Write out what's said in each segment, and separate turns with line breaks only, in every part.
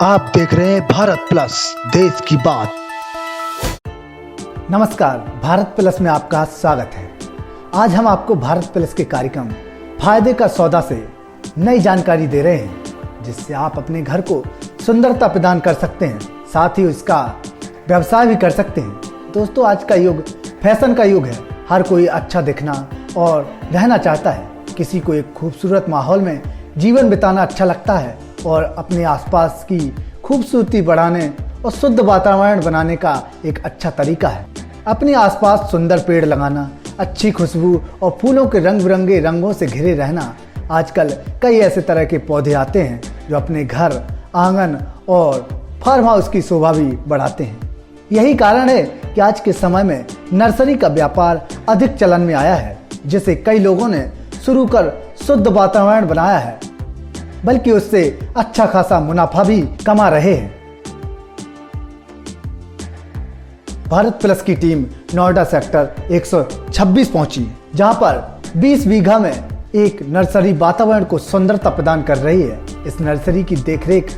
आप देख रहे हैं भारत प्लस, देश की बात।
नमस्कार, भारत प्लस में आपका स्वागत है। आज हम आपको भारत प्लस के कार्यक्रम फायदे का सौदा से नई जानकारी दे रहे हैं, जिससे आप अपने घर को सुंदरता प्रदान कर सकते हैं, साथ ही इसका व्यवसाय भी कर सकते हैं। दोस्तों, आज का युग फैशन का युग है। हर कोई अच्छा दिखना और रहना चाहता है। किसी को एक खूबसूरत माहौल में जीवन बिताना अच्छा लगता है और अपने आसपास की खूबसूरती बढ़ाने और शुद्ध वातावरण बनाने का एक अच्छा तरीका है। अपने आसपास सुंदर पेड़ लगाना, अच्छी खुशबू और फूलों के रंग बिरंगे रंगों से घिरे रहना। आजकल कई ऐसे तरह के पौधे आते हैं जो अपने घर, आंगन और फार्म हाउस की शोभा भी बढ़ाते हैं। यही कारण है कि आज के समय में नर्सरी का व्यापार अधिक चलन में आया है, जिसे कई लोगों ने शुरू कर शुद्ध वातावरण बनाया है, बल्कि उससे अच्छा खासा मुनाफा भी कमा रहे हैं। भारत प्लस की टीम नोएडा सेक्टर 126 पहुंची, जहां पर 20 बीघा में एक नर्सरी वातावरण को सुंदरता प्रदान कर रही है। इस नर्सरी की देखरेख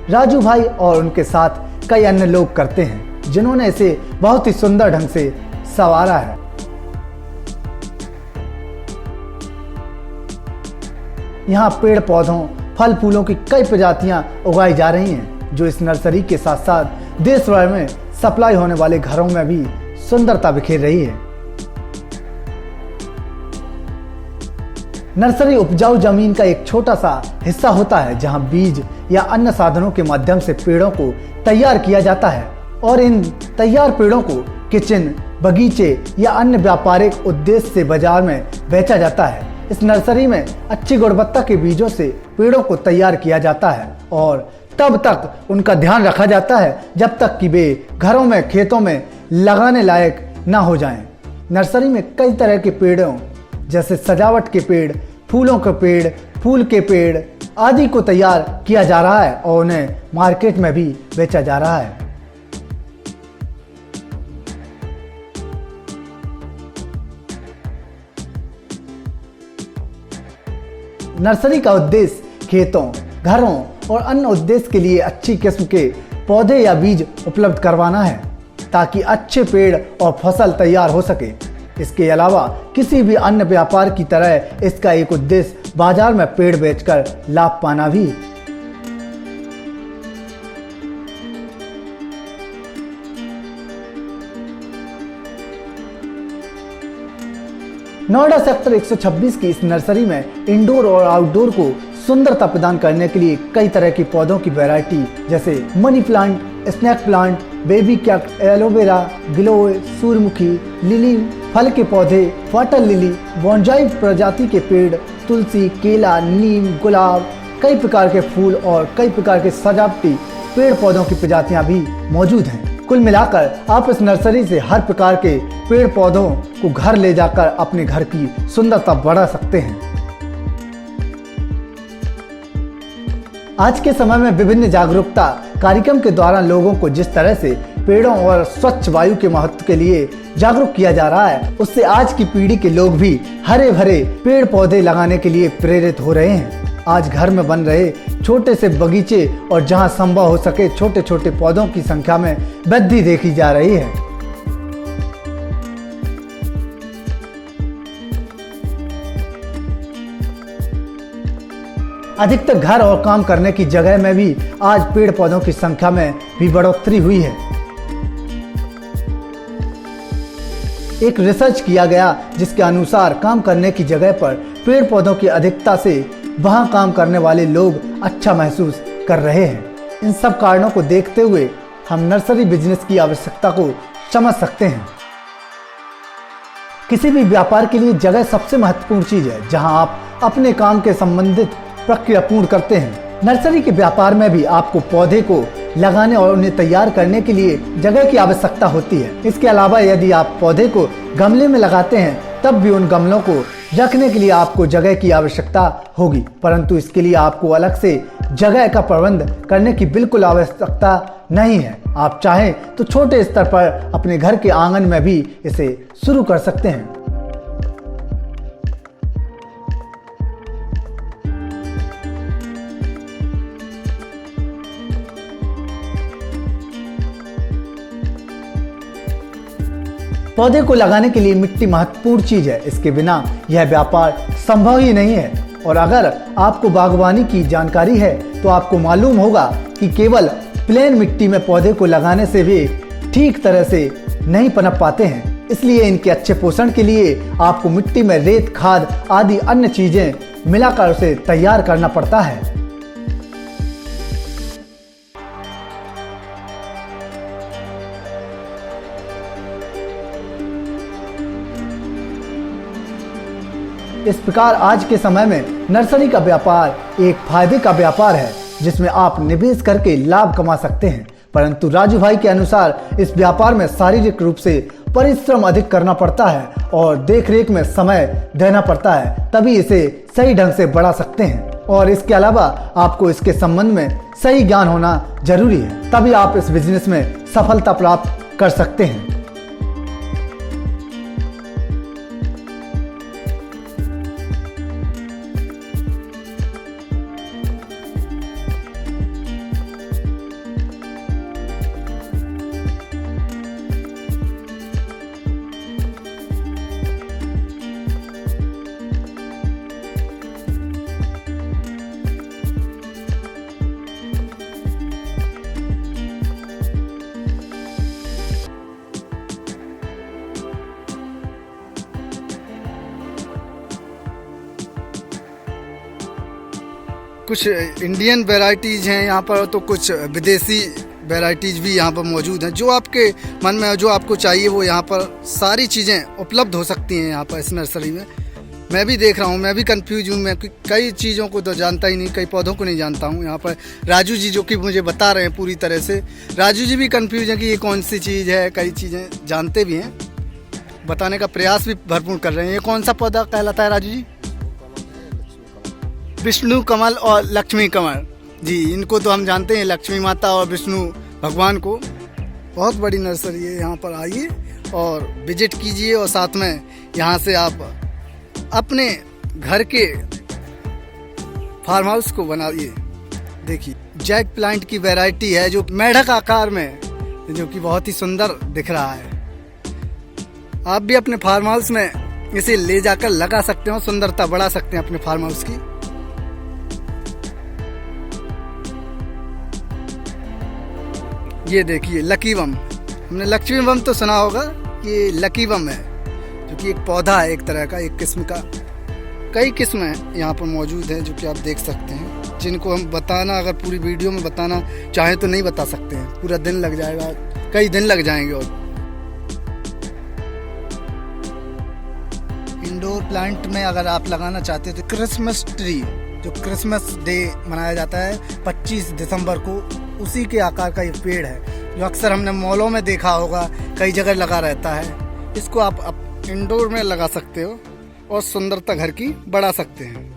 राजू भाई और उनके साथ कई अन्य लोग करते हैं, जिन्होंने इसे बहुत ही सुंदर ढंग से संवारा है। यहाँ पेड़ पौधों, फल फूलों की कई प्रजातियां उगाई जा रही हैं, जो इस नर्सरी के साथ साथ देश भर में सप्लाई होने वाले घरों में भी सुंदरता बिखेर रही है। नर्सरी उपजाऊ जमीन का एक छोटा सा हिस्सा होता है, जहां बीज या अन्य साधनों के माध्यम से पेड़ों को तैयार किया जाता है और इन तैयार पेड़ों को किचन, बगीचे या अन्य व्यापारिक उद्देश्य से बाजार में बेचा जाता है। इस नर्सरी में अच्छी गुणवत्ता के बीजों से पेड़ों को तैयार किया जाता है और तब तक उनका ध्यान रखा जाता है जब तक कि वे घरों में, खेतों में लगाने लायक ना हो जाएं। नर्सरी में कई तरह के पेड़ों जैसे सजावट के पेड़, फूलों के पेड़, फूल के पेड़ आदि को तैयार किया जा रहा है और उन्हें मार्केट में भी बेचा जा रहा है। नर्सरी का उद्देश्य खेतों, घरों और अन्य उद्देश्य के लिए अच्छी किस्म के पौधे या बीज उपलब्ध करवाना है, ताकि अच्छे पेड़ और फसल तैयार हो सके। इसके अलावा किसी भी अन्य व्यापार की तरह इसका एक उद्देश्य बाजार में पेड़ बेचकर लाभ पाना भी। नोएडा सेक्टर 126 की इस नर्सरी में इंडोर और आउटडोर को सुंदरता प्रदान करने के लिए कई तरह के पौधों की वैरायटी जैसे money plant, snake plant, baby cactus, aloe vera, गिलोय, सूर्यमुखी, लिली, फल के पौधे, वाटर लिली, बोनजाई प्रजाति के पेड़, तुलसी, केला, नीम, गुलाब, कई प्रकार के फूल और कई प्रकार के सजावटी पेड़ पौधों की प्रजातियां भी मौजूद हैं। कुल मिलाकर आप इस नर्सरी से हर प्रकार के पेड़ पौधों को घर ले जाकर अपने घर की सुंदरता बढ़ा सकते हैं। आज के समय में विभिन्न जागरूकता कार्यक्रम के द्वारा लोगों को जिस तरह से पेड़ों और स्वच्छ वायु के महत्व के लिए जागरूक किया जा रहा है, उससे आज की पीढ़ी के लोग भी हरे भरे पेड़ पौधे लगाने के लिए प्रेरित हो रहे हैं। आज घर में बन रहे छोटे से बगीचे और जहां संभव हो सके छोटे छोटे पौधों की संख्या में वृद्धि देखी जा रही है। अधिकतर घर और काम करने की जगह में भी आज पेड़ पौधों की संख्या में भी बढ़ोतरी हुई है। एक रिसर्च किया गया जिसके अनुसार काम करने की जगह पर पेड़ पौधों की अधिकता से वहां काम करने वाले लोग अच्छा महसूस कर रहे हैं। इन सब कारणों को देखते हुए हम नर्सरी बिजनेस की आवश्यकता को समझ सकते हैं। किसी भी व्यापार के लिए जगह सबसे महत्वपूर्ण चीज है, जहां आप अपने काम के संबंधित प्रक्रिया पूर्ण करते हैं। नर्सरी के व्यापार में भी आपको पौधे को लगाने और उन्हें तैयार करने के लिए जगह की आवश्यकता होती है। इसके अलावा यदि आप पौधे को गमले में लगाते हैं, तब भी उन गमलों को रखने के लिए आपको जगह की आवश्यकता होगी, परंतु इसके लिए आपको अलग से जगह का प्रबंध करने की बिल्कुल आवश्यकता नहीं है। आप चाहें तो छोटे स्तर पर अपने घर के आंगन में भी इसे शुरू कर सकते हैं। पौधे को लगाने के लिए मिट्टी महत्वपूर्ण चीज है, इसके बिना यह व्यापार संभव ही नहीं है। और अगर आपको बागवानी की जानकारी है तो आपको मालूम होगा कि केवल प्लेन मिट्टी में पौधे को लगाने से भी ठीक तरह से नहीं पनप पाते हैं। इसलिए इनके अच्छे पोषण के लिए आपको मिट्टी में रेत, खाद आदि अन्य चीजें मिलाकर उसे तैयार करना पड़ता है। इस प्रकार आज के समय में नर्सरी का व्यापार एक फायदे का व्यापार है जिसमें आप निवेश करके लाभ कमा सकते हैं। परंतु राजू भाई के अनुसार इस व्यापार में शारीरिक रूप से परिश्रम अधिक करना पड़ता है और देखरेख में समय देना पड़ता है, तभी इसे सही ढंग से बढ़ा सकते हैं। और इसके अलावा आपको इसके संबंध में सही ज्ञान होना जरूरी है, तभी आप इस बिजनेस में सफलता प्राप्त कर सकते हैं।
कुछ इंडियन वैरायटीज़ हैं यहाँ पर, तो कुछ विदेशी वैरायटीज़ भी यहाँ पर मौजूद हैं। जो आपके मन में जो आपको चाहिए वो यहाँ पर सारी चीज़ें उपलब्ध हो सकती हैं यहाँ पर इस नर्सरी में। मैं भी देख रहा हूँ, मैं भी कंफ्यूज हूँ, मैं कई चीज़ों को तो जानता ही नहीं, कई पौधों को नहीं जानता हूँ। यहाँ पर राजू जी जो कि मुझे बता रहे हैं पूरी तरह से, राजू जी भी कंफ्यूज हैं कि ये कौन सी चीज़ है, कई चीज़ें जानते भी हैं, बताने का प्रयास भी भरपूर कर रहे हैं। ये कौन सा पौधा कहलाता है राजू जी? विष्णु कमल और लक्ष्मी कमल जी, इनको तो हम जानते हैं, लक्ष्मी माता और विष्णु भगवान को। बहुत बड़ी नर्सरी है, यहाँ पर आइए और विजिट कीजिए और साथ में यहाँ से आप अपने घर के फार्म हाउस को बनाइए। देखिए जैक प्लांट की वैरायटी है जो मेढक आकार में, जो कि बहुत ही सुंदर दिख रहा है। आप भी अपने फार्म हाउस में इसे ले जाकर लगा सकते हो, सुंदरता बढ़ा सकते हैं अपने फार्म हाउस की। ये देखिए लकी बम, हमने लक्ष्मी बम तो सुना होगा, ये लकी बम है जो कि एक पौधा है, एक तरह का, एक किस्म का। कई किस्में यहाँ पर मौजूद हैं जो कि आप देख सकते हैं, जिनको हम बताना, अगर पूरी वीडियो में बताना चाहें तो नहीं बता सकते हैं, पूरा दिन लग जाएगा, कई दिन लग जाएंगे। और इंडोर प्लांट में अगर आप लगाना चाहते हैं तो क्रिसमस ट्री, जो क्रिसमस डे मनाया जाता है 25 दिसंबर को, उसी के आकार का ये पेड़ है जो अक्सर हमने मॉलों में देखा होगा, कई जगह लगा रहता है। इसको आप इंडोर में लगा सकते हो और सुंदरता घर की बढ़ा सकते हैं।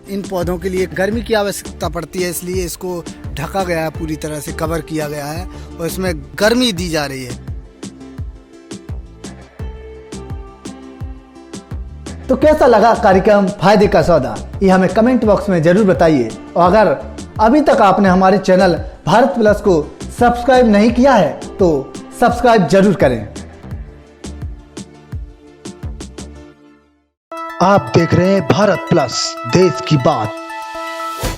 इन पौधों के लिए गर्मी की आवश्यकता पड़ती है, इसलिए इसको ढका गया है, पूरी तरह से कवर किया गया है और इसमें गर्मी दी जा रही है।
तो कैसा लगा कार्यक्रम फायदे का सौदा, ये हमें कमेंट बॉक्स में जरूर बताइए। और अगर अभी तक आपने हमारे चैनल भारत प्लस को सब्सक्राइब नहीं किया है तो सब्सक्राइब जरूर करें।
आप देख रहे हैं भारत प्लस, देश की बात।